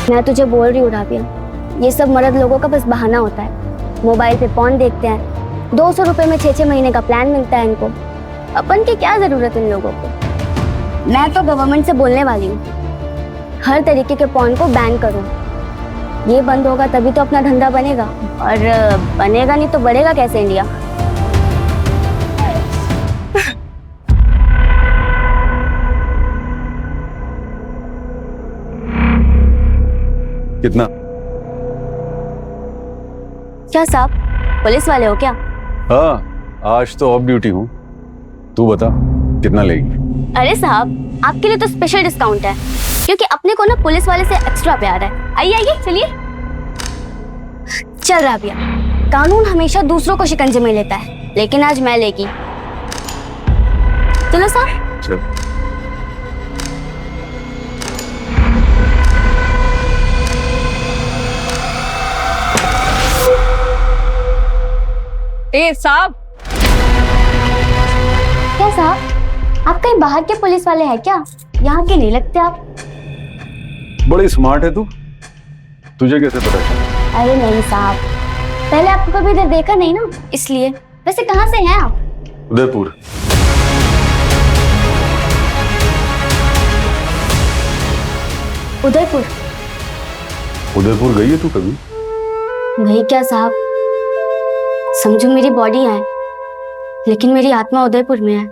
मैं तुझे बोल रही हूँ राबिया, ये सब मर्द लोगों का बस बहाना होता है। मोबाइल पे पॉर्न देखते हैं, 200 रुपए में 6-6 महीने का प्लान मिलता है इनको। अपन की क्या जरूरत इन लोगों को। मैं तो गवर्नमेंट से बोलने वाली हूँ, हर तरीके के पॉर्न को बैन करो। ये बंद होगा तभी तो अपना धंधा बनेगा, और बनेगा नहीं तो बढ़ेगा कैसे इंडिया। कितना? क्या साहब, पुलिस वाले हो क्या? हाँ, आज तो ऑफ ड्यूटी हूँ। तू बता कितना लेगी? अरे साहब, आपके लिए तो स्पेशल डिस्काउंट है, क्योंकि अपने को ना पुलिस वाले से एक्स्ट्रा प्यार है। आइए आइए चलिए। चल राबिया, कानून हमेशा दूसरों को शिकंजे में लेता है, लेकिन आज मैं लेगी। चलो साहब। चल। ए साहब। क्या साहब, आप कहीं बाहर के पुलिस वाले हैं क्या? यहाँ के नहीं लगते आप। बड़ी स्मार्ट है तू, तुझे कैसे पता चला? अरे नहीं साहब, पहले आपको कभी इधर देखा नहीं ना, इसलिए। वैसे कहाँ से हैं आप? उदयपुर। उदयपुर? उदयपुर गई है तू कभी? नहीं क्या साहब, समझो मेरी बॉडी है, लेकिन मेरी आत्मा उदयपुर में है।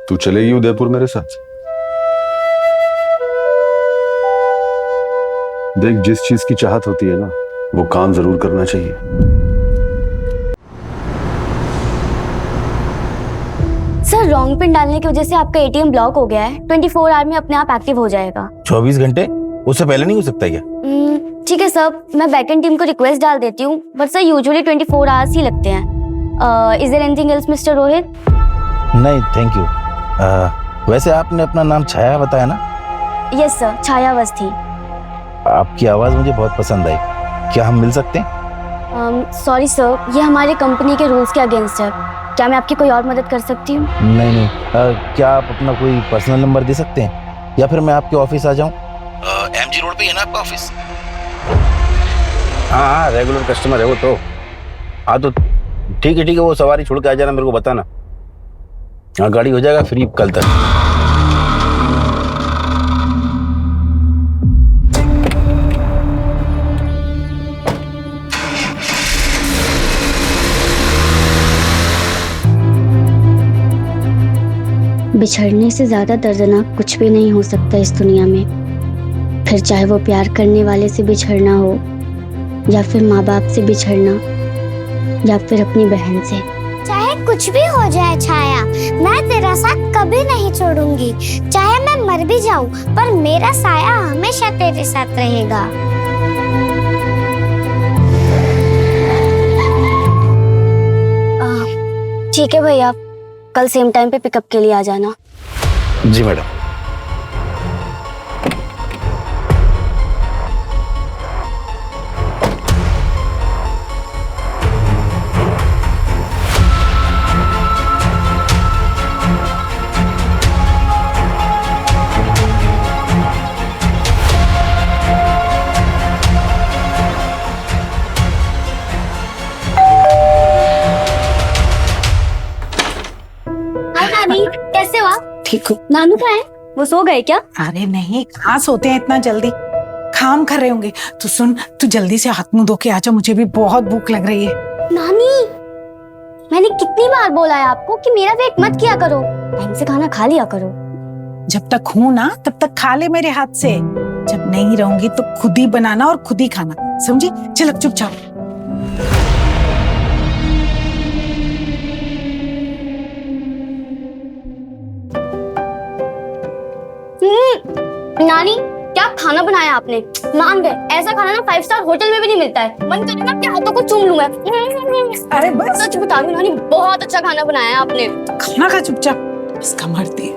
तू चलेगी उदयपुर मेरे साथ? देख, जिस चीज की चाहत होती है ना, वो काम जरूर करना चाहिए। सर, रॉन्ग पिन डालने की वजह से आपका एटीएम ब्लॉक हो गया है। 24 आवर में अपने आप एक्टिव हो जाएगा। 24 घंटे? उससे पहले नहीं हो सकता क्या? ठीक है सर, मैं बैकएंड टीम को रिक्वेस्ट डाल देती हूँ, बट सर यूजुअली 24 आवर्स ही लगते हैं। Is there anything else mister Rohit? नहीं थैंक यू। वैसे आपने अपना नाम छाया बताया ना? यस सर, छाया अवस्थी। आपकी आवाज मुझे बहुत पसंद आई, क्या हम मिल सकते हैं? सॉरी सर, ये हमारे कंपनी के रूल्स के अगेंस्ट है। क्या मैं आपकी कोई और मदद कर सकती हूँ? नहीं। क्या आप अपना कोई पर्सनल नंबर दे सकते हैं, या फिर मैं आपके ऑफिस आ जाऊँ? MG रोड पे है ना आपका ऑफिस? हाँ, रेगुलर कस्टमर है वो तो। हाँ तो ठीक है, वो सवारी छोड़ के आ जाना, मेरे को बताना। हाँ, गाड़ी हो जाएगा फ्री कल तक। बिछड़ने से ज्यादा दर्दनाक कुछ भी नहीं हो सकता इस दुनिया में। फिर चाहे वो प्यार करने वाले से बिछड़ना हो, या फिर माँ बाप से बिछड़ना, या फिर अपनी बहन से। चाहे कुछ भी हो जाए छाया, मैं तेरा साथ कभी नहीं छोड़ूंगी। चाहे मैं मर भी जाऊं, पर मेरा साया हमेशा तेरे साथ रहेगा। ठीक है भैया, कल सेम टाइम पे पिकअप के लिए आ जाना। जी मैडम। कैसे हो आप? ठीक हो? नानू कहाँ है? वो सो गए क्या? अरे नहीं, कहाँ सोते हैं इतना जल्दी, काम कर रहे होंगे। तो सुन, तू जल्दी से हाथ मुंह धो के आजा, मुझे भी बहुत भूख लग रही है। नानी, मैंने कितनी बार बोला है आपको कि मेरा वेट मत किया करो, टाइम से खाना खा लिया करो। जब तक हूँ ना तब तक खा ले मेरे हाथ से, जब नहीं रहूंगी तो खुद ही बनाना और खुद ही खाना, समझी? चल अब चुपचाप। नानी, क्या खाना बनाया आपने? मान गए, ऐसा खाना ना 5 स्टार होटल में भी नहीं मिलता है। मन करे ना आपके हाथों को चूम लूं मैं। अरे बस, सच बता रही हूं नानी, बहुत अच्छा खाना बनाया है आपने। खाना खा चुपचाप, इसका मरती है।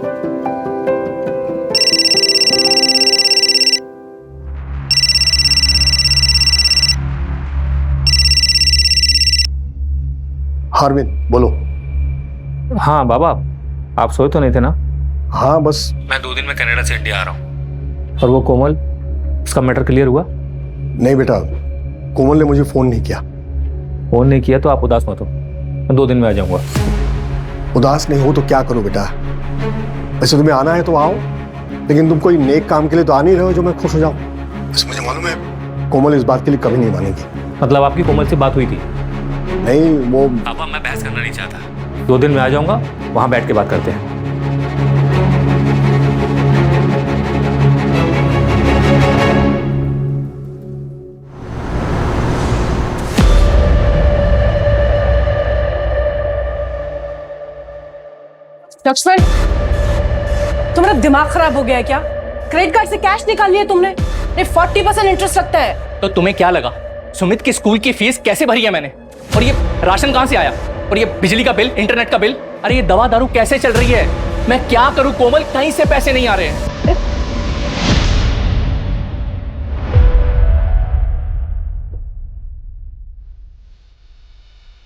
हार्विन बोलो। हाँ बाबा, आप सोए तो नहीं थे ना? हाँ बस मैं 2 दिन में कनाडा से इंडिया आ रहा हूँ। और वो कोमल, उसका मैटर क्लियर हुआ? नहीं बेटा, कोमल ने मुझे फोन नहीं किया। फोन नहीं किया तो आप उदास मत हो, मैं 2 दिन में आ जाऊंगा। उदास नहीं हो तो क्या करो बेटा? वैसे तुम्हें आना है तो आओ, लेकिन तुम कोई नेक काम के लिए तो आ नहीं रहे हो जो मैं खुश हो जाऊं। बस मुझे मालूम है कोमल इस बात के लिए कभी नहीं मानेगी। मतलब आपकी कोमल से बात हुई थी? नहीं, वो पापा मैं बहस करना नहीं चाहता, 2 दिन में आ जाऊंगा, वहां बैठ के बात करते हैं। लक्ष्मण, तुम्हारा दिमाग खराब हो गया है क्या? क्रेडिट कार्ड से कैश निकाल लिया तुमने? 40% इंटरेस्ट लगता है। तो तुम्हें क्या लगा सुमित की स्कूल की फीस कैसे भरी है मैंने? और ये राशन कहां से आया? और ये बिजली का बिल, इंटरनेट का बिल, अरे ये दवा दारू कैसे चल रही है? मैं क्या करूं कोमल, कहीं से पैसे नहीं आ रहे हैं।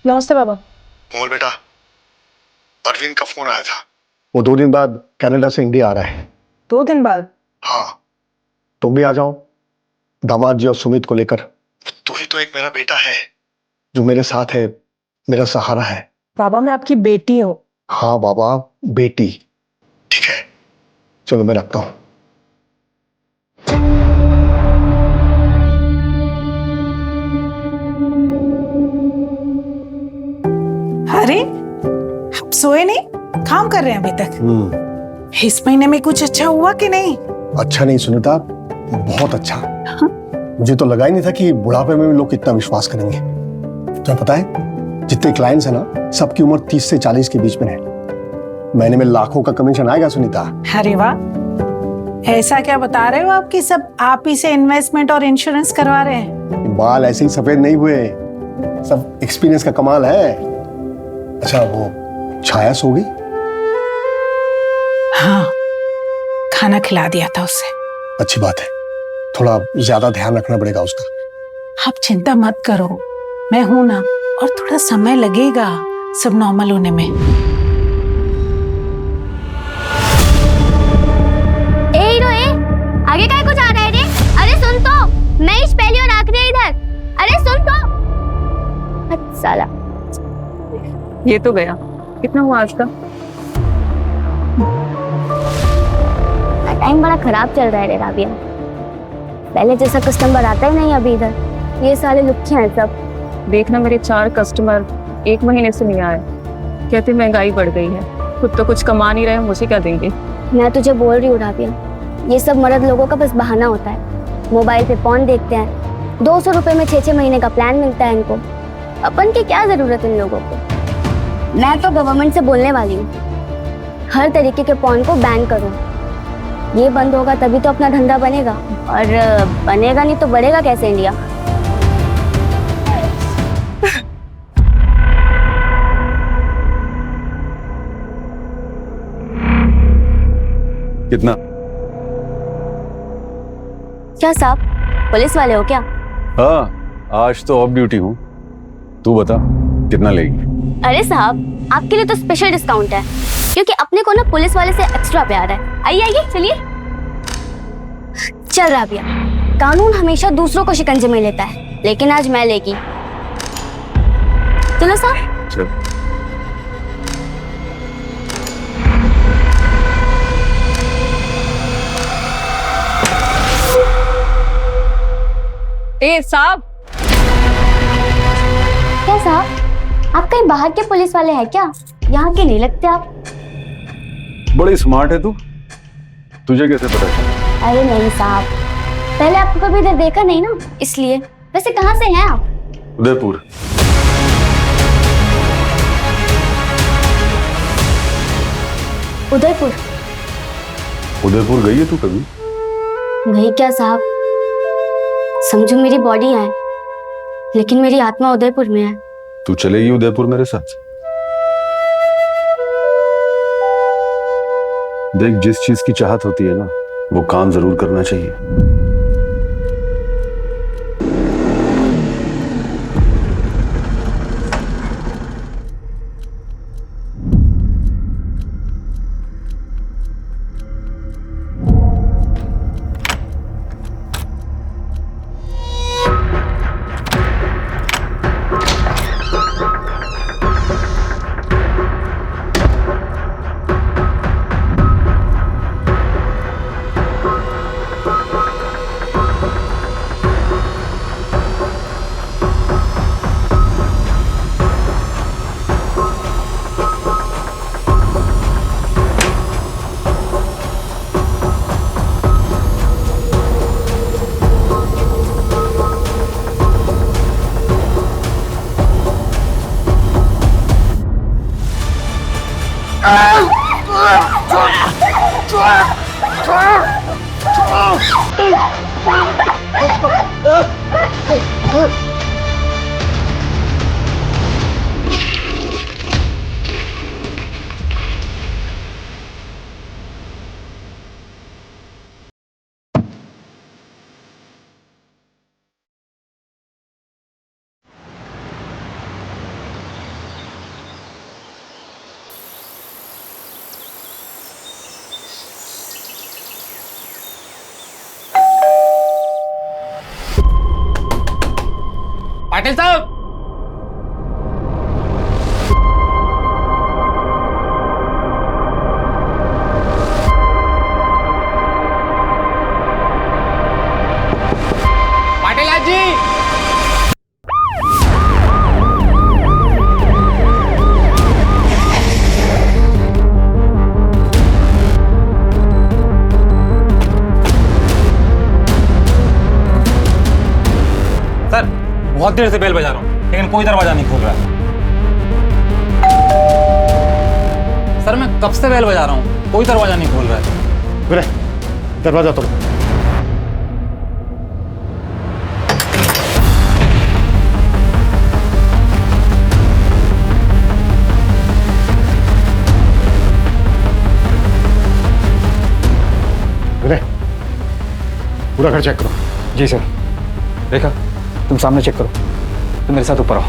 नमस्ते बाबा। कोमल बेटा, अरविंद का फोन आया था। वो 2 दिन बाद कनाडा से इंडिया आ रहा है। 2 दिन बाद? हाँ, तुम भी आ जाओ दामाद जी और सुमित को लेकर। तू ही तो एक मेरा बेटा है जो मेरे साथ है, मेरा सहारा है। बाबा मैं आपकी बेटी हूँ। हाँ बाबा, बेटी। ठीक है, चलो मैं रखता हूँ। अरे आप सोए नहीं? काम कर रहे हैं अभी तक? इस महीने में कुछ अच्छा हुआ कि नहीं? अच्छा नहीं सुनीता, बहुत अच्छा। मुझे तो लगा ही नहीं था कि बुढ़ापे में भी लोग इतना विश्वास करेंगे। तुम्हें पता है जितने क्लाइंट्स हैं ना, सबकी उम्र 30 से 40 के बीच में है। महीने में लाखों का कमीशन आएगा सुनीता। अरे वाह, ऐसा क्या बता रहे हो आप कि सब आप ही से इन्वेस्टमेंट और इंश्योरेंस करवा रहे हैं? बाल ऐसे ही सफेद नहीं हुए, सब एक्सपीरियंस का कमाल है। अच्छा, वो छाया सो गई? हाँ, खाना खिला दिया था उसे। अच्छी बात है, थोड़ा ज्यादा ध्यान रखना पड़ेगा उसका। आप चिंता मत करो, मैं हूं ना, और थोड़ा समय लगेगा सब नॉर्मल होने में। ए हीरो ए, आगे काय को जा रहा है रे? अरे सुन तो, मैं इस पहली और आखिरी इधर। अरे सुन तो। साला ये तो गया। कितना हुआ आज का? टाइम बड़ा खराब चल रहा है रे राबिया। पहले जैसा कस्टमर आता ही नहीं अभी इधर। ये साले लुच्चे हैं सब। देखना मेरे 4 कस्टमर 1 महीने से नहीं आए। कहते महंगाई बढ़ गई है, खुद तो कुछ कमा नहीं रहे, मुझे क्या देंगे? मैं तुझे बोल रही हूँ राबिया, ये सब मर्द लोगों का बस बहाना होता है। मोबाइल पे पॉन देखते हैं, 200 रुपए में 6-6 महीने का प्लान मिलता है इनको। अपन की क्या जरूरत इन लोगों को? मैं तो गवर्नमेंट से बोलने वाली हूँ, हर तरीके के पॉन को बैन करो। ये बंद होगा तभी तो अपना धंधा बनेगा, और बनेगा नहीं तो बढ़ेगा कैसे इंडिया? कितना? क्या साहब, पुलिस वाले हो क्या? हाँ, आज तो ऑफ ड्यूटी हूँ। तू बता कितना लेगी? अरे साहब, आपके लिए तो स्पेशल डिस्काउंट है, क्योंकि अपने को ना पुलिस वाले से एक्स्ट्रा प्यार है। आइए आइए, चलिए। चल राबिया, कानून हमेशा दूसरों को शिकंजे में लेता है, लेकिन आज मैं लेगी। चलो साहब। चल। ए साहब। क्या साहब, आप कहीं बाहर के पुलिस वाले हैं क्या? यहाँ के नहीं लगते आप। बड़ी स्मार्ट है तू, तुझे कैसे पता चला? अरे नहीं साहब, पहले आपको कभी इधर देखा नहीं ना, इसलिए। वैसे कहाँ से हैं आप? उदयपुर। उदयपुर? उदयपुर गई है तू कभी? नहीं क्या साहब, समझो मेरी बॉडी है, लेकिन मेरी आत्मा उदयपुर में है। तू चलेगी उदयपुर मेरे साथ? देख, जिस चीज की चाहत होती है ना, वो काम जरूर करना चाहिए। पाटिल साहब, पाटिल आज जी। सर बहुत देर से बेल बजा रहा हूँ लेकिन कोई दरवाजा नहीं खोल रहा है। सर मैं कब से बेल बजा रहा हूँ, कोई दरवाजा नहीं खोल रहा है। विनय, दरवाजा तोड़ो। विनय, पूरा घर चेक करो। जी सर। रेखा तुम सामने चेक करो, तुम मेरे साथ ऊपर आओ।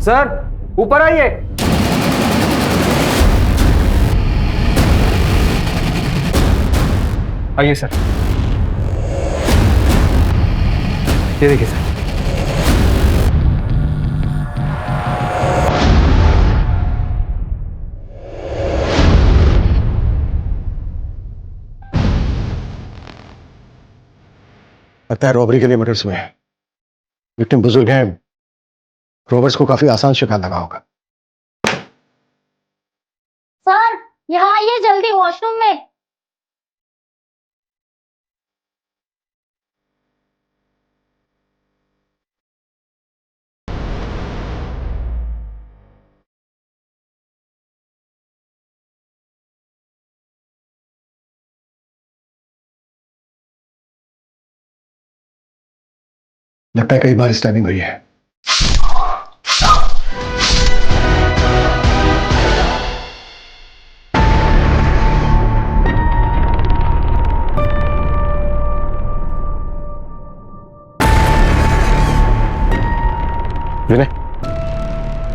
सर ऊपर आइए। आइए सर। ये देखिए सर। लगता है रॉबरी के लिए मर्डर्स हुए हैं। विक्टिम बुजुर्ग हैं, रॉबर्स को काफी आसान शिकार लगा होगा। सर यहाँ आइए जल्दी, वॉशरूम में। लगता है कई बार स्टैबिंग हुई है। विनय,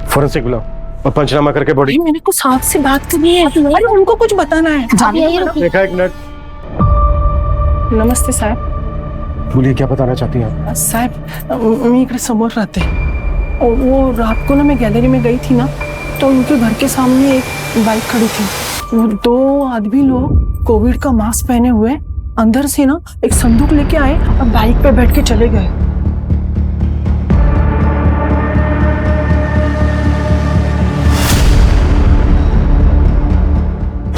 फोरेंसिक बुलाओ और पंचनामा करके बॉडी। मेरे को साहब से बात करनी है। अरे उनको कुछ बताना है। देखा, एक मिनट। नमस्ते साहब। बोलिए, क्या बताना चाहती हैं आप? साहब मी इकडे समोर राहते और वो रात को ना मैं गैलरी में गई थी ना, तो उनके घर के सामने एक बाइक खड़ी थी। वो 2 आदमी लोग कोविड का मास्क पहने हुए अंदर से ना एक संदूक लेके आए और बाइक पे बैठ के चले गए।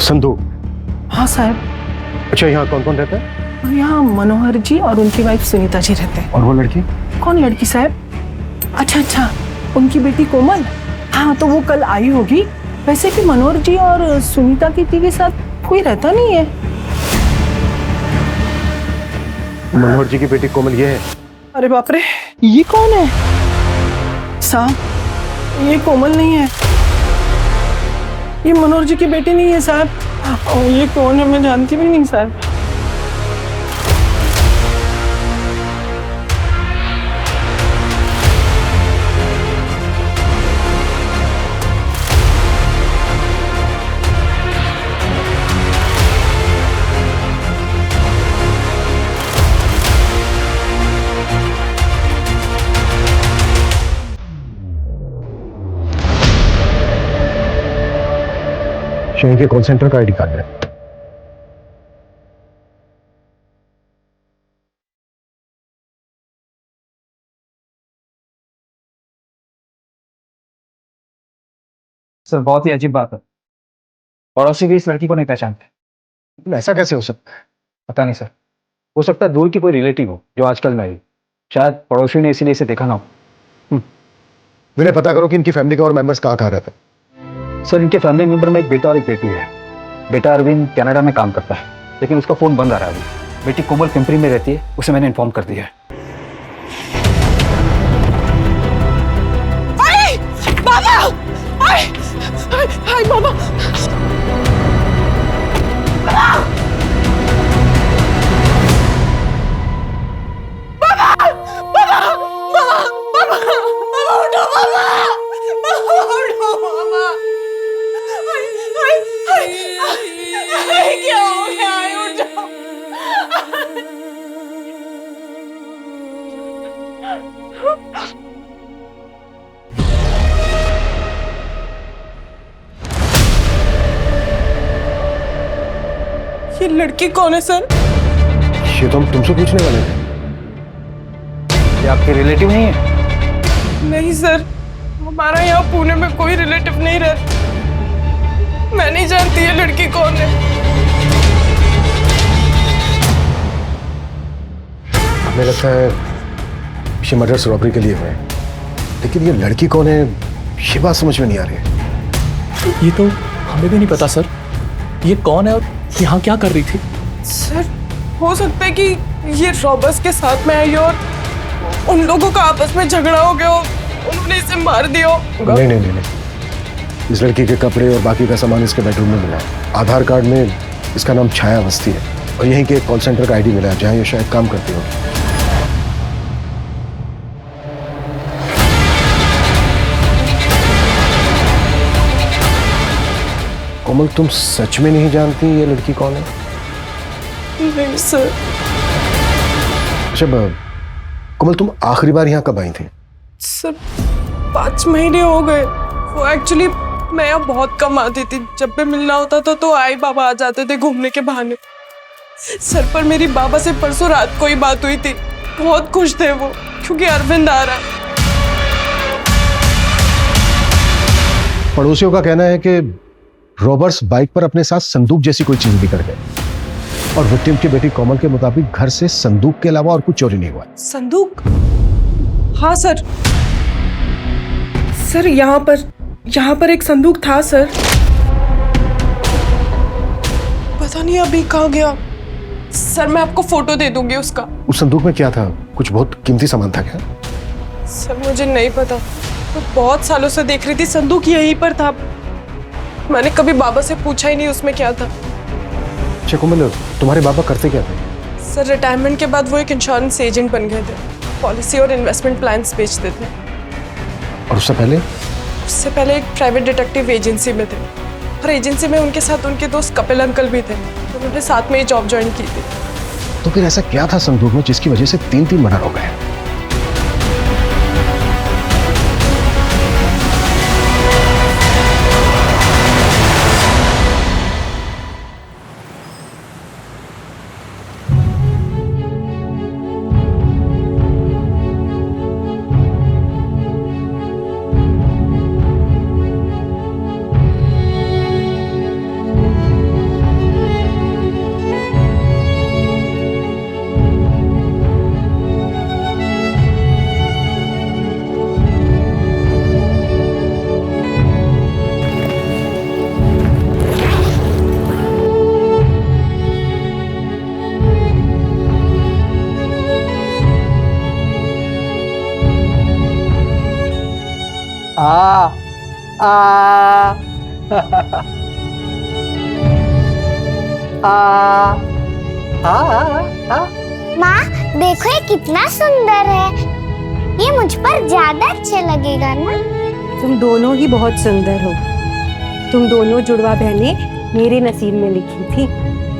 संदूक? हाँ साहब। अच्छा, यहाँ कौन कौन रहता है? और यहाँ मनोहर जी और उनकी वाइफ सुनीता जी रहते हैं। और वो लड़की? कौन लड़की साहब? अच्छा, उनकी बेटी कोमल। हाँ, तो वो कल आई होगी। वैसे भी मनोहर जी और सुनीता की के साथ कोई रहता नहीं है। मनोहर जी की बेटी कोमल ये है? अरे बाप रे, ये कौन है साहब? ये कोमल नहीं है, ये मनोहर जी की बेटी नहीं है साहब। और ये कौन है मैं जानती भी नहीं साहब। शहर के कॉल सेंटर का आईडी कार्ड है। सर बहुत ही अजीब बात है, पड़ोसी भी इस लड़की को नहीं पहचानते। ऐसा कैसे हो सकता है? पता नहीं सर, हो सकता है दूर की कोई रिलेटिव हो जो आजकल में आई, शायद पड़ोसी ने इसीलिए इसे देखा ना हो। मैंने पता करो कि इनकी फैमिली के और मेंबर्स कहाँ रहते हैं। सर इनके फैमिली मेंबर में एक बेटा और एक बेटी है। बेटा अरविंद कनाडा में काम करता है, लेकिन उसका फोन बंद आ रहा है अभी। बेटी कोमल पिंपरी में रहती है, उसे मैंने इन्फॉर्म कर दिया है। बाबा हाय हाय बाबा क्या हो गया? उठो। ये लड़की कौन है सर? ये तो हम तुमसे पूछने वाले थे। ये आपके रिलेटिव नहीं है? नहीं सर, हमारा यहाँ पुणे में कोई रिलेटिव नहीं रहता। मैं नहीं जानती ये लड़की कौन है। हमें लगता है ये मर्डर रॉबरी के लिए हुए हैं, लेकिन ये लड़की कौन है ये बात समझ में नहीं आ रही है। ये तो हमें भी नहीं पता सर, ये कौन है और यहाँ क्या कर रही थी? सर हो सकता है कि ये रॉबर्स के साथ में आई हो और उन लोगों का आपस में झगड़ा हो गया हो, उन्होंने इसे मार दिया हो। नहीं नहीं नहीं नहीं, इस लड़की के कपड़े और बाकी का सामान इसके बेडरूम में मिला है। आधार कार्ड में इसका नाम छाया अवस्थी है और यहीं के कॉल सेंटर का आईडी मिला है जहाँ ये शायद काम करती हो। कोमल, तुम सच में नहीं जानती ये लड़की कौन है? नहीं सर। अच्छा कोमल, तुम आखिरी बार यहाँ कब आई थी? सर 5 महीने हो गए। वो एक्चुअली मैं यहाँ बहुत कम आती थी, जब भी मिलना होता था तो आई बाबा आ जाते थे घूमने के बहाने। सर पर मेरी बाबा से परसों रात को ही बात हुई थी, बहुत खुश थे वो क्योंकि अरविंद आ रहा है। पड़ोसियों का कहना है कि रॉबर्ट्स बाइक पर अपने साथ संदूक जैसी कोई चीज भी कर गए और विक्टिम की बेटी कोमल के मुताबिक घर से संदूक के अलावा और कुछ चोरी नहीं हुआ। संदूक? हाँ सर, सर यहाँ पर एक संदूक था सर। पता नहीं अभी कहाँ गया। सर मैं आपको फोटो दे दूंगी उसका। उस संदूक में क्या था? कुछ बहुत कीमती सामान था क्या? सर मुझे नहीं पता, मैं बहुत सालों से देख रही थी, संदूक यहीं पर था। मैंने कभी बाबा से पूछा ही नहीं उसमें क्या था। अच्छा कोमल, तुम्हारे बाबा करते क्या थे? सर रिटायरमेंट के बाद वो एक इंश्योरेंस एजेंट बन गए थे, पॉलिसी और इन्वेस्टमेंट प्लान्स बेचते थे। और उससे पहले? उससे पहले एक प्राइवेट डिटेक्टिव एजेंसी में थे और एजेंसी में उनके साथ उनके दोस्त कपिल अंकल भी थे, उन्होंने साथ में ही जॉब ज्वाइन की थी। तो फिर ऐसा क्या था संदूक में जिसकी वजह से 3 मर्डर हो गए? माँ देखो ये कितना सुंदर है, ये मुझ पर ज्यादा अच्छे लगेगा ना? तुम दोनों ही बहुत सुंदर हो। तुम दोनों जुड़वा बहनें मेरे नसीब में लिखी थी।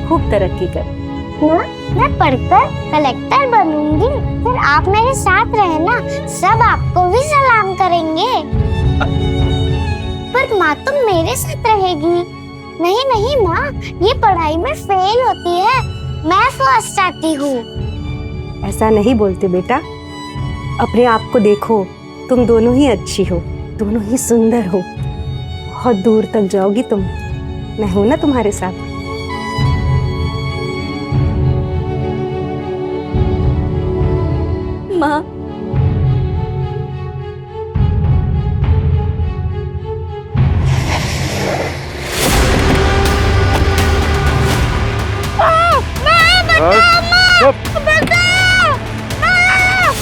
खूब तरक्की कर। माँ मैं पढ़कर कलेक्टर बनूंगी, फिर आप मेरे साथ रहना, सब आपको भी सलाम करेंगे। पर माँ तुम मेरे साथ रहेगी? नहीं नहीं माँ, ये पढ़ाई में फेल होती है, मैं फर्स्ट आती हूँ। ऐसा नहीं बोलते बेटा, अपने आप को देखो, तुम दोनों ही अच्छी हो, दोनों ही सुंदर हो, बहुत दूर तक जाओगी तुम। मैं हूं ना तुम्हारे साथ। माँ।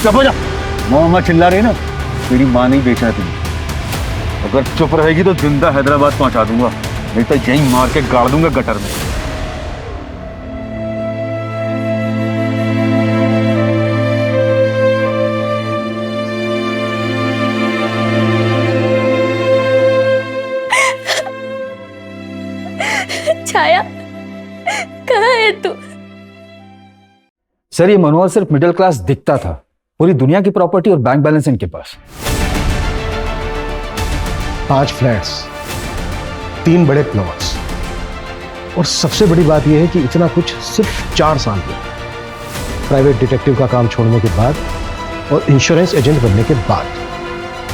चुप हो जा। मोहम्मद चिल्ला रही ना, तेरी माँ नहीं बेचा है तुम। अगर चुप रहेगी तो जिंदा हैदराबाद पहुंचा दूंगा, नहीं तो यहीं मार के गाड़ दूंगा गटर में। छाया, कहाँ है तू? सर ये मनोहर सिर्फ मिडिल क्लास दिखता था, पूरी दुनिया की प्रॉपर्टी और बैंक बैलेंस इनके पास। 5 फ्लैट्स, 3 बड़े प्लॉट्स, और सबसे बड़ी बात यह है कि इतना कुछ सिर्फ 4 साल में। प्राइवेट डिटेक्टिव का काम छोड़ने के बाद और इंश्योरेंस एजेंट बनने के बाद।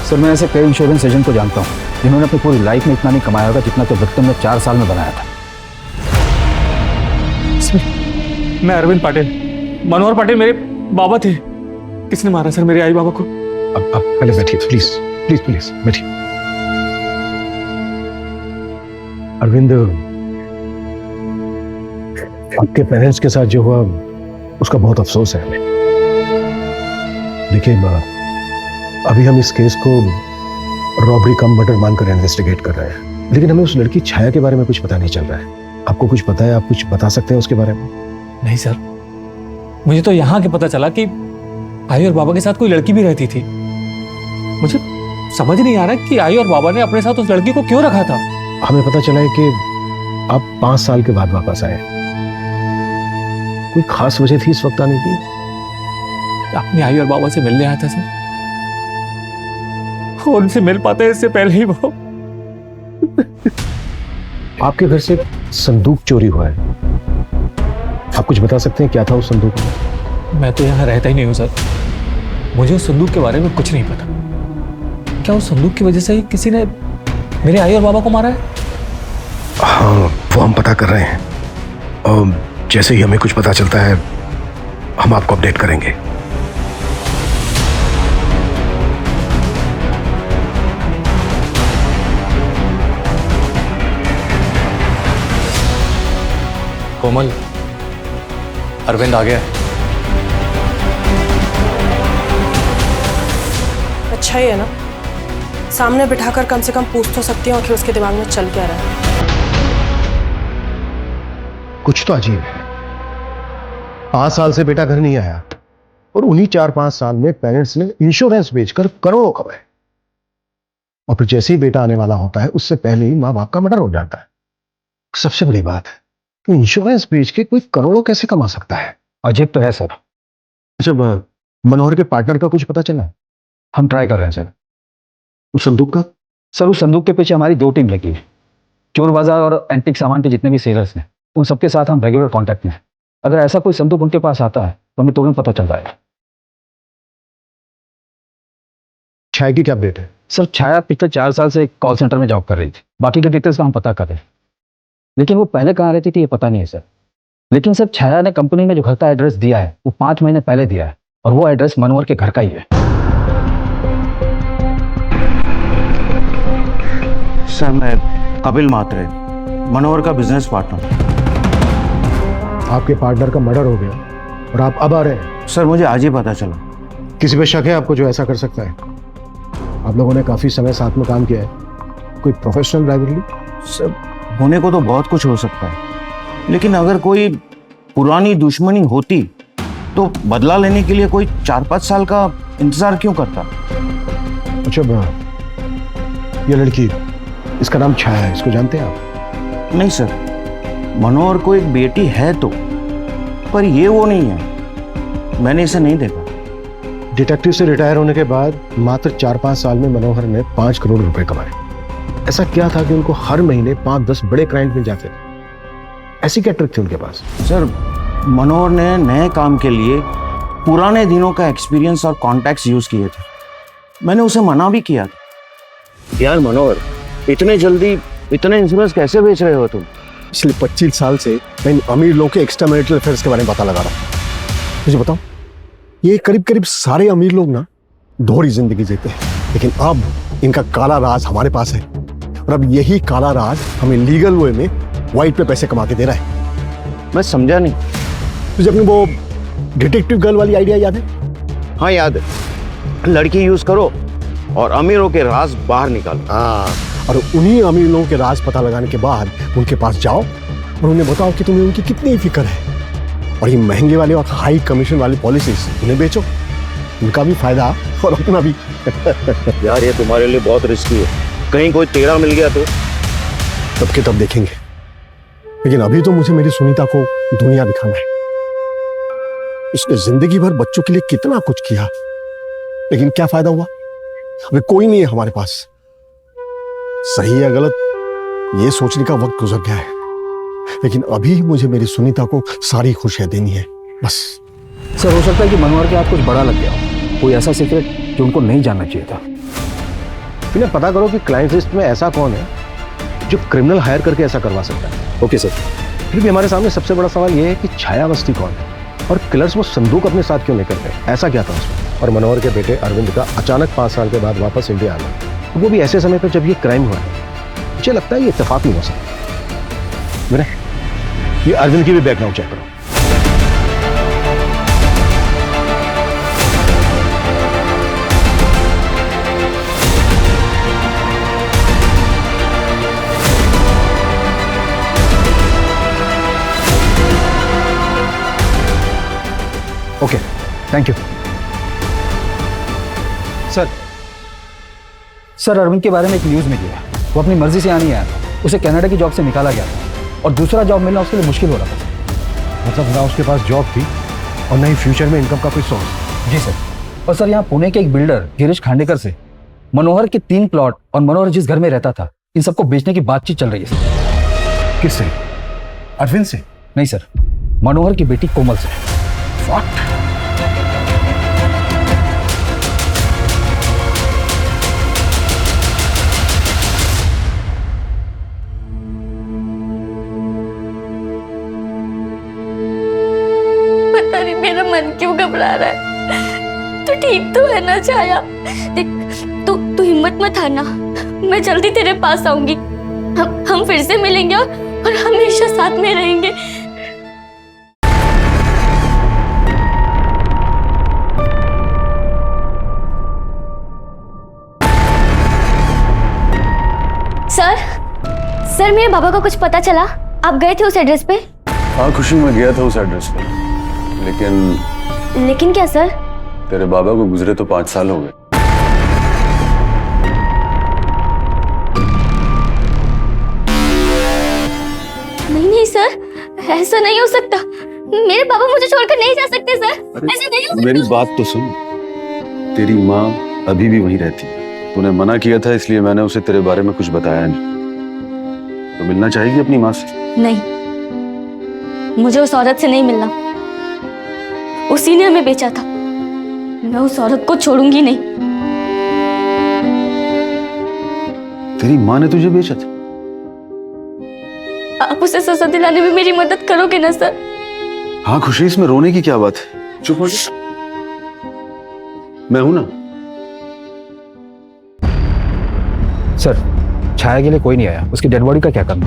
सर मैं ऐसे कई इंश्योरेंस एजेंट को जानता हूँ जिन्होंने अपनी पूरी लाइफ में इतना नहीं कमाया होगा जितना तो विक्टिम ने 4 साल में बनाया था। मैं अरविंद पाटिल, मनोहर पाटिल मेरे बाबा थे। किसने मारा सर मेरे आई बाबा को? अब पहले बैठिए, प्लीज प्लीज प्लीज बैठिए। अरविंद, आपके पेरेंट्स के साथ जो हुआ उसका बहुत अफसोस है हमें। देखिए, अभी हम इस केस को रॉबरी कम मर्डर मानकर इन्वेस्टिगेट कर रहे हैं, लेकिन हमें उस लड़की छाया के बारे में कुछ पता नहीं चल रहा है। आपको कुछ पता है? आप कुछ बता सकते हैं उसके बारे में? नहीं सर, मुझे तो यहाँ के पता चला कि आई और बाबा के साथ कोई लड़की भी रहती थी। मुझे समझ नहीं आ रहा कि आई और बाबा ने अपने साथ उस लड़की को क्यों रखा था। हमें पता चला है कि आप 5 साल के बाद वापस आए। कोई खास वजह थी इस वक्त आने की? अपनी आई और बाबा से मिलने आया था सर, और उनसे मिल पाते इससे पहले ही वो। आपके घर से संदूक चोरी हुआ है, आप कुछ बता सकते हैं क्या था उस संदूक में? मैं तो यहाँ रहता ही नहीं हूँ सर, मुझे उस संदूक के बारे में कुछ नहीं पता। क्या उस संदूक की वजह से ही किसी ने मेरे आई और बाबा को मारा है? हाँ, वो हम पता कर रहे हैं, और जैसे ही हमें कुछ पता चलता है हम आपको अपडेट करेंगे। कोमल, अरविंद आ गया। अच्छा ही है ना, सामने बिठाकर कम से कम पूछ तो सकती हूँ कि उसके दिमाग में चल क्या रहा है। कुछ तो अजीब है। 5 साल से बेटा घर नहीं आया, और उन्हीं 4-5 साल में पेरेंट्स ने इंश्योरेंस बेचकर करोड़ों कमाए, और फिर जैसे ही बेटा आने वाला होता है उससे पहले ही माँ बाप का मर्डर हो जाता है। सबसे बड़ी बात है, इंश्योरेंस बेच के कोई करोड़ों कैसे कमा सकता है? अजीब तो है सर। अच्छा, मनोहर के पार्टनर का कुछ पता चला? हम ट्राई कर रहे हैं सर। उस संदूक का? सर उस संदूक के पीछे हमारी 2 टीम लगी है। चोर बाजार और एंटीक सामान के जितने भी सेलर्स हैं उन सबके साथ हम रेगुलर कांटेक्ट में हैं। अगर ऐसा कोई संदूक उनके पास आता है तो हमें तुरंत पता चल जाएगा। छाया की क्या अपडेट है? सर छाया पिछले 4 साल से एक कॉल सेंटर में जॉब कर रही थी। बाकी के डिटेल्स का हम पता कर रहे हैं, लेकिन वो पहले कहाँ रहती थी ये पता नहीं है सर। लेकिन सर छाया ने कंपनी में जो घर का एड्रेस दिया है वो 5 महीने पहले दिया है, और वो एड्रेस मनोहर के घर का ही है। सर मैं कपिल मात्रे, मनोहर का बिजनेस पार्टनर। आपके पार्टनर का मर्डर हो गया और आप अब आ रहे हैं? सर मुझे आज ही पता चला। किसी पे शक है आपको जो ऐसा कर सकता है? आप लोगों ने काफी समय साथ में काम किया है, कोई प्रोफेशनल राइवलरी? सर होने को तो बहुत कुछ हो सकता है, लेकिन अगर कोई पुरानी दुश्मनी होती तो बदला लेने के लिए कोई 4-5 साल का इंतजार क्यों करता? अच्छा, ये लड़की, इसका नाम छाया है, इसको जानते हैं आप? नहीं सर, मनोहर को एक बेटी है तो, पर ये वो नहीं है, मैंने इसे नहीं देखा। डिटेक्टिव से रिटायर होने के बाद मात्र 4-5 साल में मनोहर ने 5 करोड़ रुपए कमाए। ऐसा क्या था कि उनको हर महीने 5-10 बड़े क्लाइंट मिल जाते थे? ऐसी क्या ट्रिक थी उनके पास? सर मनोहर ने नए काम के लिए पुराने दिनों का एक्सपीरियंस और कॉन्टैक्ट्स यूज किए थे। मैंने उसे मना भी किया था। यार मनोहर, इतने जल्दी इतने इंश्योरेंस कैसे बेच रहे हो तुम? पिछले 25 साल से मैं इन अमीर लोगों के एक्स्ट्रा मैरिटल अफेयर्स के बारे में पता लगा रहा हूँ। मुझे बताओ, ये करीब करीब सारे अमीर लोग ना दोहरी जिंदगी जीते हैं, लेकिन अब इनका काला राज हमारे पास है और अब यही काला राज हमें लीगल वे में वाइट पे पैसे कमा के दे रहा है। मैं समझा नहीं। तुझे अपनी वो डिटेक्टिव गर्ल वाली आइडिया याद है? हाँ याद है, लड़की यूज करो और अमीरों के राज बाहर निकालो। हाँ, और उन्हीं अमीर लोगों के राज पता लगाने के बाद उनके पास जाओ और उन्हें बताओ कि तुम्हें उनकी कितनी फिक्र है, और ये महंगे वाले और हाई कमीशन वाली पॉलिसीज उन्हें बेचो, उनका भी फायदा और अपना भी। यार ये तुम्हारे लिए बहुत रिस्की है, कहीं कोई टेढ़ा मिल गया तो? तब के तब देखेंगे, लेकिन अभी तो मुझे मेरी सुनीता को दुनिया दिखाना है। इसने जिंदगी भर बच्चों के लिए कितना कुछ किया, लेकिन क्या फायदा हुआ? अभी कोई नहीं है हमारे पास। सही या गलत ये सोचने का वक्त गुजर गया है, लेकिन अभी मुझे मेरी सुनीता को सारी खुशियां देनी है बस। सर हो सकता है कि मनोहर के हाथ कुछ बड़ा लग गया हो, कोई ऐसा सीक्रेट जो उनको नहीं जानना चाहिए था। इन्हें पता करो कि क्लाइंट लिस्ट में ऐसा कौन है जो क्रिमिनल हायर करके ऐसा करवा सकता है। Okay sir. फिर भी हमारे सामने सबसे बड़ा सवाल यह है कि छाया अवस्थी कौन है और किलर्स वो संदूक अपने साथ क्यों लेकर गए? ऐसा क्या था उसमें? और मनोहर के बेटे अरविंद का अचानक 5 साल के बाद वापस इंडिया आना, तो वो भी ऐसे समय पर जब ये क्राइम हुआ है। मुझे लगता है ये इत्तेफाक नहीं हो सकता। मेरे ये अरविंद की भी बैकग्राउंड चेक करो। Okay, thank you sir. Sir Arvind के बारे में एक न्यूज़ मिली है, वो अपनी मर्जी से यहाँ नहीं आया, उसे कनाडा की जॉब से निकाला गया था और दूसरा जॉब मिलना उसके लिए मुश्किल हो रहा था। मतलब ना उसके पास जॉब थी और ना ही फ्यूचर में इनकम का कोई सोर्स। जी सर। और सर यहाँ पुणे के एक बिल्डर गिरीश खांडेकर से मनोहर के 3 प्लॉट और मनोहर जिस घर में रहता था, इन सबको बेचने की बातचीत चल रही है सर। किससे? अरविंद से? नहीं सर, मनोहर की बेटी कोमल से। What? पता नहीं मेरा मन क्यों घबरा रहा है। तू ठीक तो है ना छाया? देख, तू हिम्मत मत हारना, मैं जल्दी तेरे पास आऊंगी। हम फिर से मिलेंगे और हमेशा साथ में रहेंगे। सर मेरे बाबा को कुछ पता चला? आप गए थे उस एड्रेस पे? हाँ खुशी, मैं गया था उस एड्रेस पे, लेकिन क्या सर? तेरे बाबा को गुजरे तो 5 साल हो गए। नहीं सर, ऐसा नहीं हो सकता। मेरे बाबा मुझे छोड़कर नहीं जा सकते सर, ऐसा नहीं हो सकता। मेरी बात तो सुन, तेरी माँ अभी भी वहीं रहती है। तूने मना किया था इसलिए मैंने उसे तेरे बारे में कुछ बताया नहीं। तो मिलना चाहेगी अपनी माँ से? नहीं, मुझे उस औरत से नहीं मिलना। उसी ने हमें बेचा था, मैं उस औरत को छोड़ूंगी नहीं। तेरी माँ ने तुझे बेचा था? आप उसे सजा दिलाने में मेरी मदद करोगे ना सर? हाँ खुशी, इसमें रोने की क्या बात है? चुप हो जा, मैं हूं ना। सर छाया के लिए कोई नहीं आया, उसकी डेड बॉडी का क्या करना?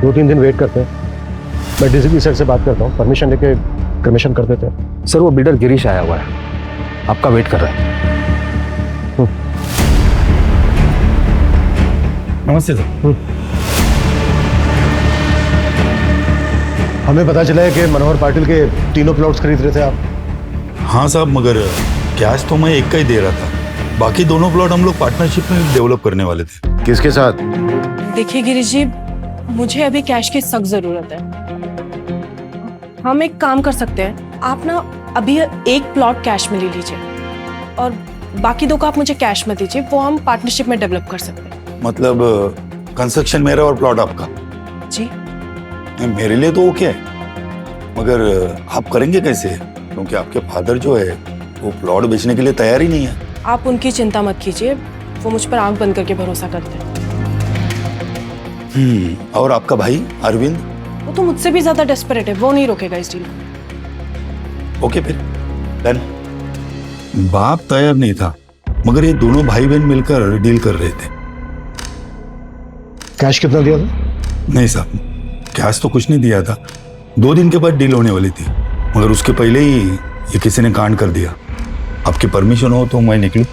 2-3 दिन वेट करते हैं। मैं डीसीपी सर से बात करता हूँ, परमिशन लेके क्रिमेशन कर देते हैं। सर वो बिल्डर गिरीश आया हुआ है, आपका वेट कर रहा है। नमस्ते सर। हमें पता चला है कि मनोहर पाटिल के 3 प्लॉट्स खरीद रहे थे आप। हाँ साहब, मगर कैश तो मैं एक का ही दे रहा था, बाकी 2 प्लॉट हम लोग पार्टनरशिप में डेवलप करने वाले थे। किसके साथ? देखिए गिरीश जी, मुझे अभी कैश की सख्त जरूरत है। हम एक काम कर सकते हैं, आप ना अभी 1 प्लॉट कैश में ले लीजिए और बाकी 2 का आप मुझे कैश में दीजिए, वो हम पार्टनरशिप में डेवलप कर सकते हैं। मतलब कंस्ट्रक्शन मेरा और प्लॉट आपका? जी मेरे लिए तो ओके है, मगर आप करेंगे कैसे? क्योंकि आपके फादर जो है वो प्लॉट बेचने के लिए तैयार ही नहीं है। आप उनकी चिंता मत कीजिए, वो मुझ पर आंख बंद करके भरोसा करते हैं। और आपका भाई अरविंद? वो तो मुझसे भी ज्यादा डेस्परेट है, वो नहीं रोकेगा इस डील ओके फिर डन। बाप तैयार नहीं था, मगर ये दोनों भाई बहन मिलकर डील कर रहे थे। कैश कितना दिया था? नहीं साहब, कैश तो कुछ नहीं दिया था। 2 दिन के बाद डील होने वाली थी, मगर उसके पहले ही ये किसी ने कांड कर दिया। आपकी परमिशन हो तो मैं निकलूं?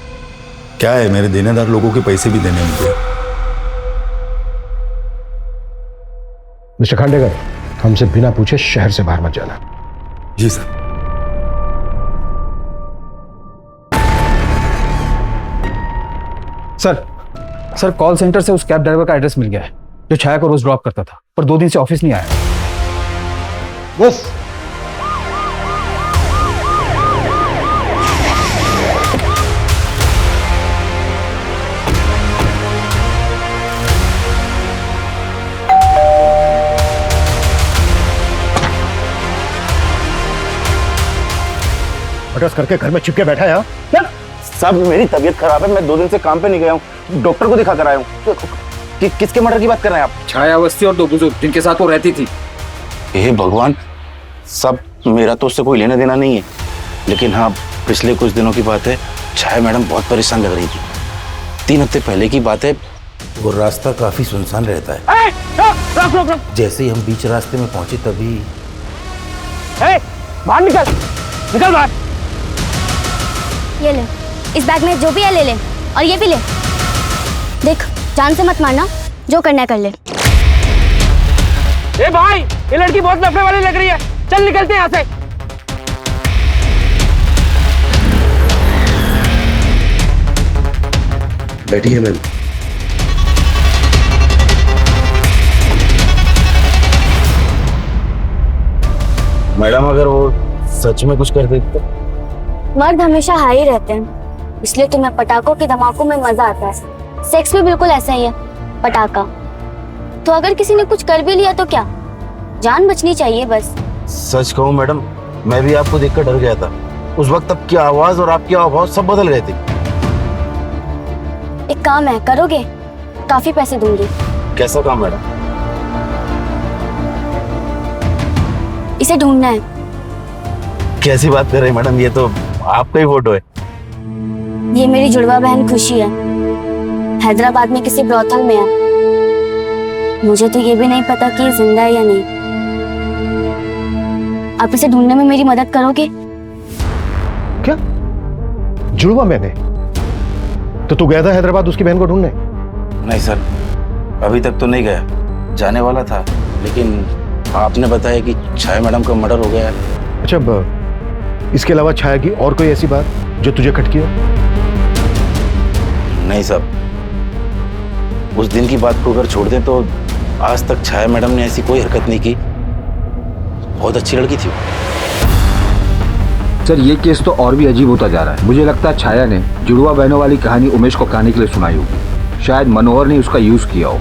क्या है, मेरे देनेदार लोगों के पैसे भी देने होंगे। मिस्टर खांडेकर, हमसे बिना पूछे शहर से बाहर मत जाना। जी सर। सर कॉल सेंटर से उस कैब ड्राइवर का एड्रेस मिल गया है जो छाया को रोज ड्रॉप करता था, पर 2 दिन से ऑफिस नहीं आया। बस अड्रेस करके घर में चिपके बैठा है यहाँ। साहब मेरी तबीयत खराब है, मैं 2 दिन से काम पे नहीं गया हूँ, डॉक्टर को दिखा कर आया हूँ। किसके मर्डर की बात कर रहे हैं आप? छाया अवस्थी और 2 बुजुर्ग जिनके साथ वो रहती थी। हे भगवान, सब मेरा तो उससे कोई लेना देना नहीं है, लेकिन हाँ पिछले कुछ दिनों की बात है, छाया मैडम बहुत परेशान लग रही थी। 3 हफ्ते पहले की बात है। वो रास्ता काफी सुनसान रहता है। जैसे ही हम बीच रास्ते में पहुंचे तभी बाहर निकल बाहर। ये ले, इस बैग में जो भी है ले ले, और ये भी ले। देख, जान से मत मारना, जो करना है कर ले। ए भाई, ये लड़की बहुत नफे वाली लग रही है, चल निकलते हैं यहाँ से। बैठिए मैम। मैडम अगर वो सच में कुछ कर देते तो? मर्द हमेशा हाई रहते हैं, इसलिए तुम्हें पटाखों के धमाकों में मजा आता है। सेक्स भी बिल्कुल ऐसा ही है, पटाखा। तो अगर किसी ने कुछ कर भी लिया तो क्या, जान बचनी चाहिए बस। सच कहूं मैडम, मैं भी आपको देखकर डर गया था। उस वक्त आपकी आवाज और आपके हाव सब बदल गए थे। एक काम है, करोगे? काफी पैसे दूंगी। कैसा काम मैडम? इसे ढूंढना है। कैसी बात कर रहे हैं मैडम, ये तो आपका ही फोटो है। ये मेरी जुड़वा बहन खुशी है, हैदराबाद में किसी ब्रॉथल में है। मुझे तो ये भी नहीं पता कि ये जिंदा है या नहीं। आप इसे ढूंढने में मेरी मदद करोगे? क्या जुड़वा मैंने? तो तू गया था हैदराबाद उसकी बहन को ढूंढने? नहीं सर, अभी तक तो नहीं गया, जाने वाला था, लेकिन आपने बताया कि छाया मैडम का मर्डर हो गया है। अच्छा, इसके अलावा छाया की और कोई ऐसी बात जो तुझे खटकी हो? नहीं साहब, उस दिन की बात को अगर छोड़ दें तो आज तक छाया मैडम ने ऐसी कोई हरकत नहीं की। बहुत अच्छी लड़की थी। सर ये केस तो और भी अजीब होता जा रहा है। मुझे लगता है छाया ने जुड़वा बहनों वाली कहानी उमेश को कहने के लिए सुनाई होगी। शायद मनोहर ने उसका यूज किया हो।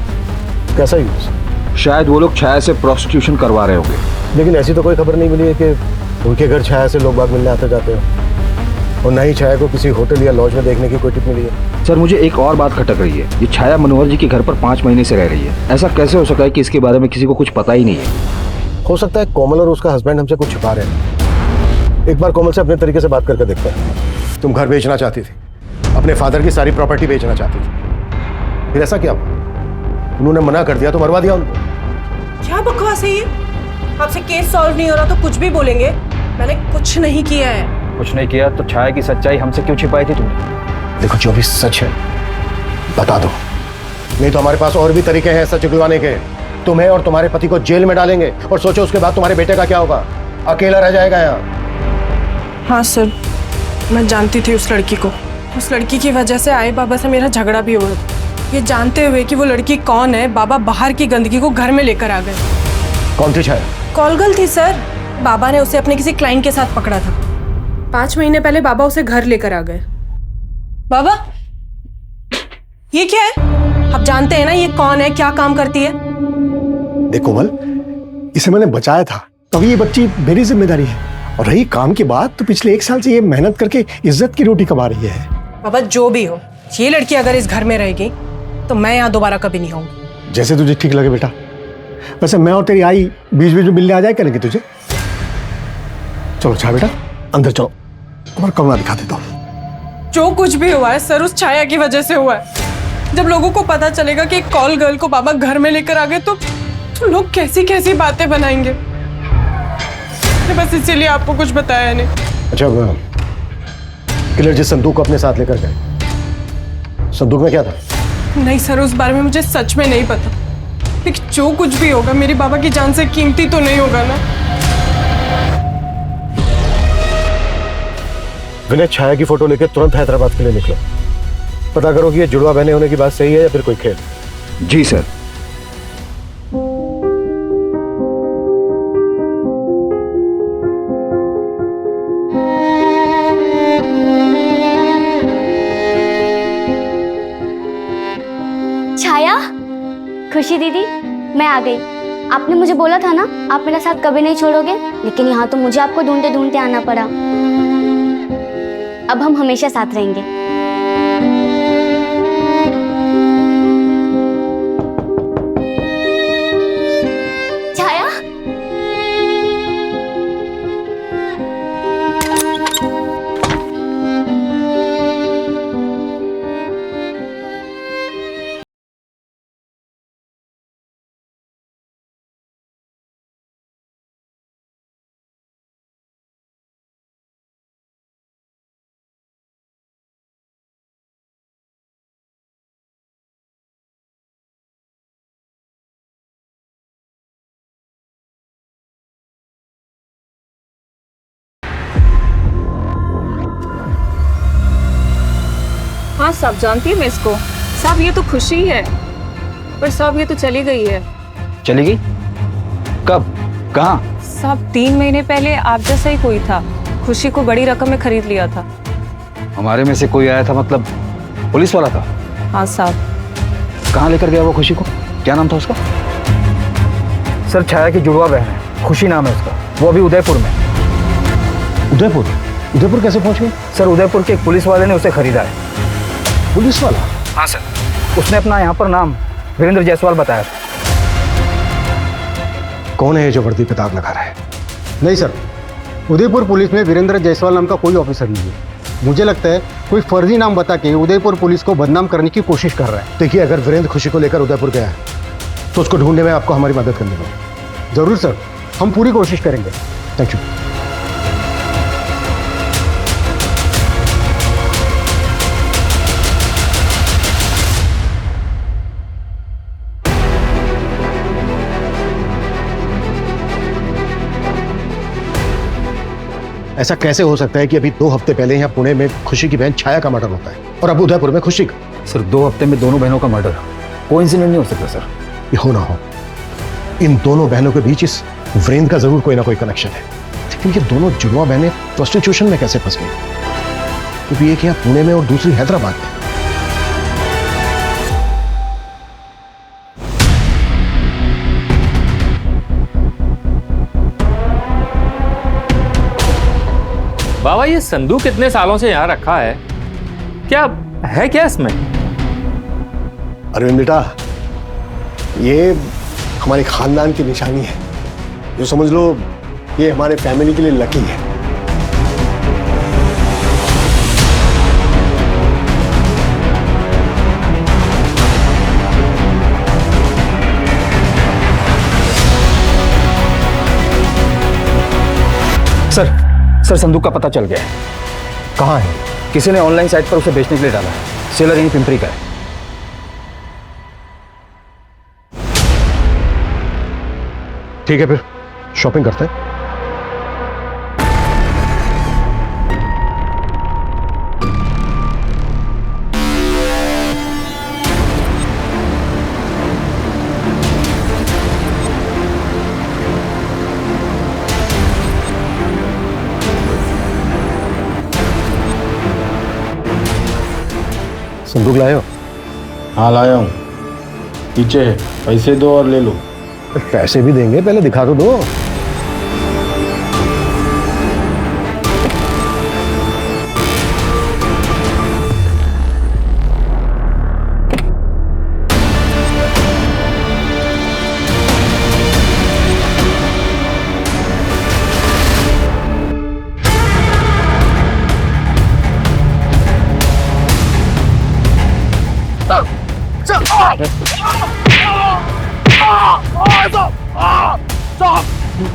कैसा यूज? शायद वो लोग छाया से प्रोस्टिट्यूशन करवा रहे होंगे। लेकिन ऐसी तो कोई खबर नहीं मिली है कि उनके घर छाया से लोग बाग मिलने आते जाते हो, और न ही छाया को किसी होटल या लॉज में देखने की कोई टिप मिली है। सर मुझे एक और बात खटक रही है। ये छाया मनोहर जी के घर पर 5 महीने से रह रही है। ऐसा कैसे हो सकता है कि इसके बारे में किसी को कुछ पता ही नहीं है? हो सकता है कोमल और उसका हस्बैंड हमसे कुछ छुपा रहे हैं। एक बार कोमल से अपने तरीके से बात करके देखते हैं। तुम घर बेचना चाहती थी, अपने फादर की सारी प्रॉपर्टी बेचना चाहती थी, फिर ऐसा क्या हुआ? उन्होंने मना कर दिया तो मरवा दिया उनको। क्या बकवास है ये? आपसे केस सॉल्व नहीं हो रहा तो कुछ भी बोलेंगे? मैंने कुछ नहीं किया है। कुछ नहीं किया तो छाया की सच्चाई हमसे क्यों छिपाई थी तुमने? देखो, जो भी सच है बता दो, नहीं तो हमारे पास और भी तरीके हैं सच उगलवाने के। तुम्हें और तुम्हारे पति को जेल में डालेंगे, और सोचो उसके बाद तुम्हारे बेटे का क्या होगा? अकेला रह जाएगा यहाँ। हाँ सर, मैं जानती थी उस लड़की को। उस लड़की की वजह से आए बाबा से मेरा झगड़ा भी हुआ। ये जानते हुए कि वो लड़की कौन है, बाबा बाहर की गंदगी को घर में लेकर आ गए। कौन थी छाया? कॉलगल थी सर। बाबा ने उसे अपने किसी क्लाइंट के साथ पकड़ा था। 5 महीने पहले बाबा उसे घर लेकर आ गए। बाबा, ये क्या है? आप जानते हैं ना ये कौन है, क्या काम करती है? देखो कोमल, इसे मैंने बचाया था, तभी ये बच्ची मेरी जिम्मेदारी है। और रही काम की बात, तो पिछले 1 साल से ये मेहनत करके इज्जत की रोटी कमा रही है। बाबा जो भी हो, ये लड़की अगर इस घर में रहेगी तो मैं यहाँ दोबारा कभी नहीं आऊंगी। जैसे तुझे ठीक लगे बेटा। वैसे मैं और तेरी आई बीच बीच में मिलने आ जाए करेंगे तुझे। चलो छा बेटा। अंदर चलो, तुम्हारा कमरा दिखा देता हूँ। जो कुछ भी हुआ है सर उस छाया की वजह से हुआ है। जब लोगों को पता चलेगा कि एक कॉल गर्ल को बाबा घर में लेकर आ गए तो लोग कैसी कैसी बातें बनाएंगे। बस इसीलिए आपको कुछ बताया नहीं। अच्छा, किलर जिस संदूक को अपने साथ लेकर गए, संदूक में क्या था? नहीं सर, उस बारे में मुझे सच में नहीं पता। लेकिन जो कुछ भी होगा मेरी बाबा की जान से कीमती तो नहीं होगा ना। विनय, छाया की फोटो लेकर तुरंत हैदराबाद के लिए निकलो। पता करो कि ये जुड़वा बहने होने की बात सही है या फिर कोई खेल। जी सर। छाया, खुशी दीदी, मैं आ गई। आपने मुझे बोला था ना आप मेरा साथ कभी नहीं छोड़ोगे, लेकिन यहाँ तो मुझे आपको ढूंढते ढूंढते आना पड़ा। अब हम हमेशा साथ रहेंगे। छाया, हाँ साहब, जानती है मैं इसको। साहब ये तो खुशी है, पर साहब ये तो चली गई है। चली गई? कब? कहाँ? साहब 3 महीने पहले आप जैसा ही कोई था, खुशी को बड़ी रकम में खरीद लिया था। हमारे में से कोई आया था, मतलब पुलिस वाला था? हाँ साहब। कहाँ लेकर गया वो खुशी को? क्या नाम था उसका? सर छाया की जुड़वा बहन है, खुशी नाम है उसका। वो अभी उदयपुर में। उदयपुर? उदयपुर कैसे पहुंच गए? सर उदयपुर के एक पुलिस वाले ने उसे खरीदा है। पुलिस वाला? हाँ सर, उसने अपना यहाँ पर नाम वीरेंद्र जायसवाल बताया था। कौन है ये जो वर्दी पे दाग लगा रहा है? नहीं सर, उदयपुर पुलिस में वीरेंद्र जायसवाल नाम का कोई ऑफिसर नहीं है। मुझे लगता है कोई फर्जी नाम बता के उदयपुर पुलिस को बदनाम करने की कोशिश कर रहा है। देखिए, अगर वीरेंद्र खुशी को लेकर उदयपुर गया है तो उसको ढूंढने में आपको हमारी मदद करनी होगी। जरूर सर, हम पूरी कोशिश करेंगे। Thank you. ऐसा कैसे हो सकता है कि अभी 2 हफ्ते पहले यहाँ पुणे में खुशी की बहन छाया का मर्डर होता है और अब उदयपुर में खुशी का? सर 2 हफ्ते में दोनों बहनों का मर्डर कोइंसिडेंट नहीं हो सकता सर। ये हो ना हो, इन दोनों बहनों के बीच इस वीरेंद्र का जरूर कोई ना कोई कनेक्शन है। लेकिन ये दोनों जुड़वा बहनें प्रोस्टिट्यूशन में कैसे फंस गई? क्योंकि एक यहाँ पुणे में और दूसरी हैदराबाद में। बाबा ये संदूक कितने सालों से यहाँ रखा है, क्या है क्या इसमें? अरविंद बेटा, ये हमारे खानदान की निशानी है। जो समझ लो ये हमारे फैमिली के लिए लकी है। सर संदूक का पता चल गया है। कहाँ है? किसी ने ऑनलाइन साइट पर उसे बेचने के लिए डाला है। सेलर यहीं पिंपरी का है। ठीक है, फिर शॉपिंग करते हैं। संदूक लाए हो? हाँ लाया हूँ, पीछे है, पैसे दो और ले लो। पैसे भी देंगे, पहले दिखा तो दो।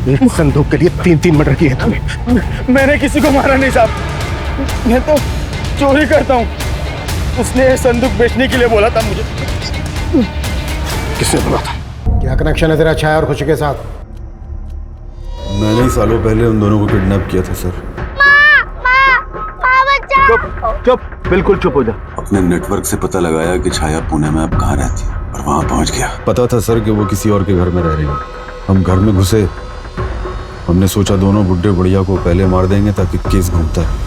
एक संदूक के लिए 3-3 मर्डर किए तुमने। मैंने किसी को मारा नहीं साहब, मैं तो चोरी करता हूँ। उसने ये संदूक बेचने के लिए बोला था मुझे। किसने बोला था? क्या कनेक्शन है तेरा छाया और खुशी के साथ? मैंने ही सालों पहले उन दोनों को किडनैप किया था सर। चुप चुप, बिल्कुल चुप हो जा। अपने नेटवर्क से पता लगाया कि छाया पुणे में अब कहाँ रहती है और वहां पहुंच गया। पता था सर कि वो किसी और के घर में रह रही है। हम घर में घुसे, हमने सोचा दोनों बुड्ढे बुढ़िया को पहले मार देंगे ताकि केस घूमता है।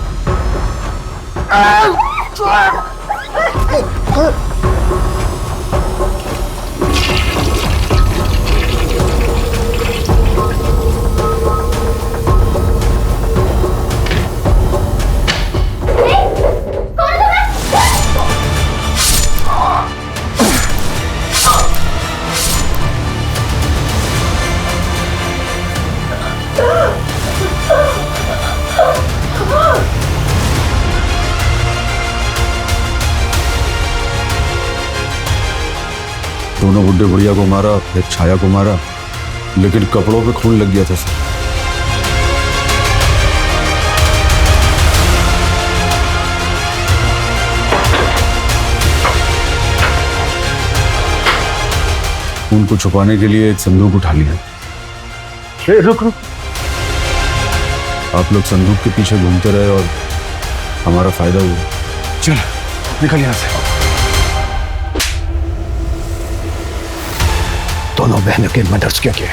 दोनों बुड्ढे बुढ़िया को मारा, फिर छाया को मारा, लेकिन कपड़ों पे खून लग गया था सर। खून को छुपाने के लिए एक संदूक उठा लिया। रुक रुक, आप लोग संदूक के पीछे घूमते रहे और हमारा फायदा हुआ। चल निकल यहां से। दोनों बहनों के मर्डर्स क्यों किए?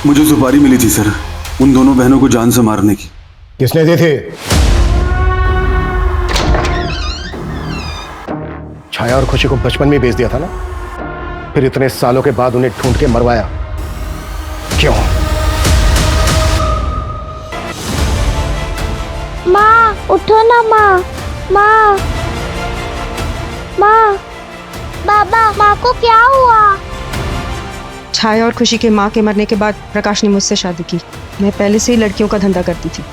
मुझे सुपारी मिली थी सर, उन दोनों बहनों को जान से मारने की। किसने दी थी? छाया और खुशी को बचपन में बेच दिया था ना, फिर इतने सालों के बाद उन्हें ढूंढ के मरवाया क्यों? माँ उठो ना माँ। माँ माँ, बाबा माँ को क्या हुआ? छाया और खुशी के माँ के मरने के बाद प्रकाश ने मुझसे शादी की। मैं पहले से ही लड़कियों का धंधा करती थी।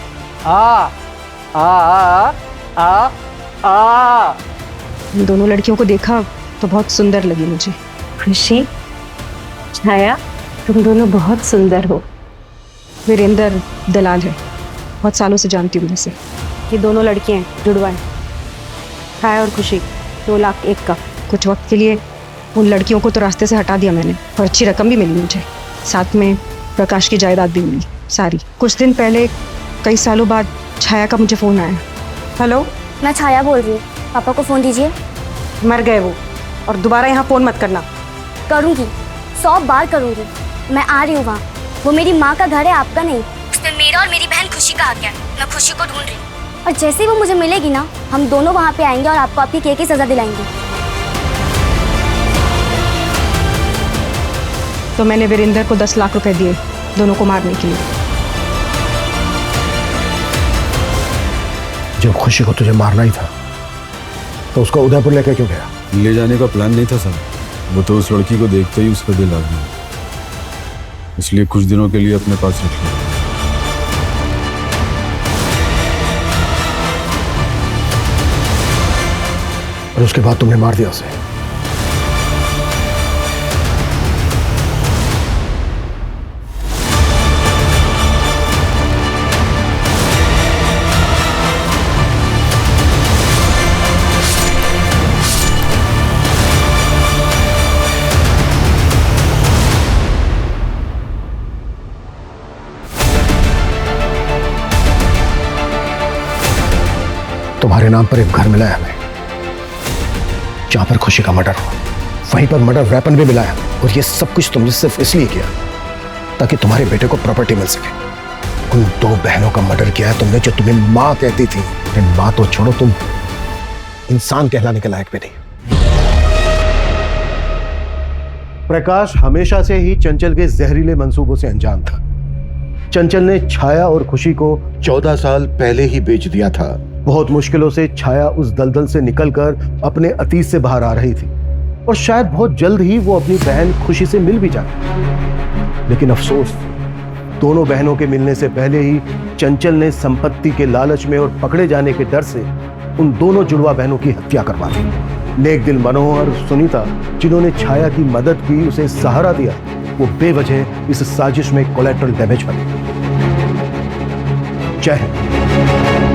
इन दोनों लड़कियों को देखा तो बहुत सुंदर लगी मुझे। खुशी, छाया, तुम दोनों बहुत सुंदर हो। वीरेंद्र दलाल है, बहुत सालों से जानती हूँ इसे। ये दोनों लड़कियां जुड़वा हैं, छाया और खुशी। 2 लाख एक का। कुछ वक्त के लिए उन लड़कियों को तो रास्ते से हटा दिया मैंने, और अच्छी रकम भी मिली मुझे। साथ में प्रकाश की जायदाद भी मिली सारी। कुछ दिन पहले, कई सालों बाद, छाया का मुझे फ़ोन आया। हेलो, मैं छाया बोल रही हूँ, पापा को फ़ोन दीजिए। मर गए वो, और दोबारा यहाँ फ़ोन मत करना। करूँगी, 100 बार करूँगी। मैं आ रही हूँ वहाँ। वो मेरी माँ का घर है, आपका नहीं। उसमें मेरा और मेरी बहन खुशी का हक है। मैं खुशी को ढूंढ रही हूँ, और जैसे ही वो मुझे मिलेगी ना, हम दोनों वहाँ पे आएंगे और आपको आपकी केस की सज़ा दिलाएंगे। तो मैंने वीरेंद्र को 10 लाख रुपए दिए दोनों को मारने के लिए। जब खुशी को तुझे मारना ही था तो उसको उदयपुर लेकर क्यों गया? ले जाने का प्लान नहीं था सर, वो तो उस लड़की को देखते ही उसका दिल आ गया, इसलिए कुछ दिनों के लिए अपने पास रख लिया। और उसके बाद तुमने मार दिया उसे। तुम्हारे नाम पर एक घर मिला है हमें, जहां पर खुशी का मर्डर हुआ। वहीं पर मर्डर वेपन भी मिला है, और ये सब कुछ तुमने सिर्फ इसलिए किया ताकि तुम्हारे बेटे को प्रॉपर्टी मिल सके। उन 2 बहनों का मर्डर किया है तुमने, जो तुम्हें माँ कहती थी। लेकिन माँ तो छोड़ो, तुम इंसान कहलाने के लायक भी नहीं। प्रकाश हमेशा से ही चंचल के जहरीले मंसूबों से अनजान था। चंचल ने छाया और खुशी को 14 साल पहले ही बेच दिया था। बहुत मुश्किलों से छाया उस दलदल से निकलकर अपने अतीत से बाहर आ रही थी, और शायद बहुत जल्द ही वो अपनी बहन खुशी से मिल भी जाती। लेकिन अफसोस, दोनों बहनों के मिलने से पहले ही चंचल ने संपत्ति के लालच में और पकड़े जाने के डर से उन दोनों जुड़वा बहनों की हत्या करवा दी। नेक दिल मनोहर और सुनीता, जिन्होंने छाया की मदद की, उसे सहारा दिया, वो बेवजह इस साजिश में कोलैटरल डैमेज बने। जय हिंद।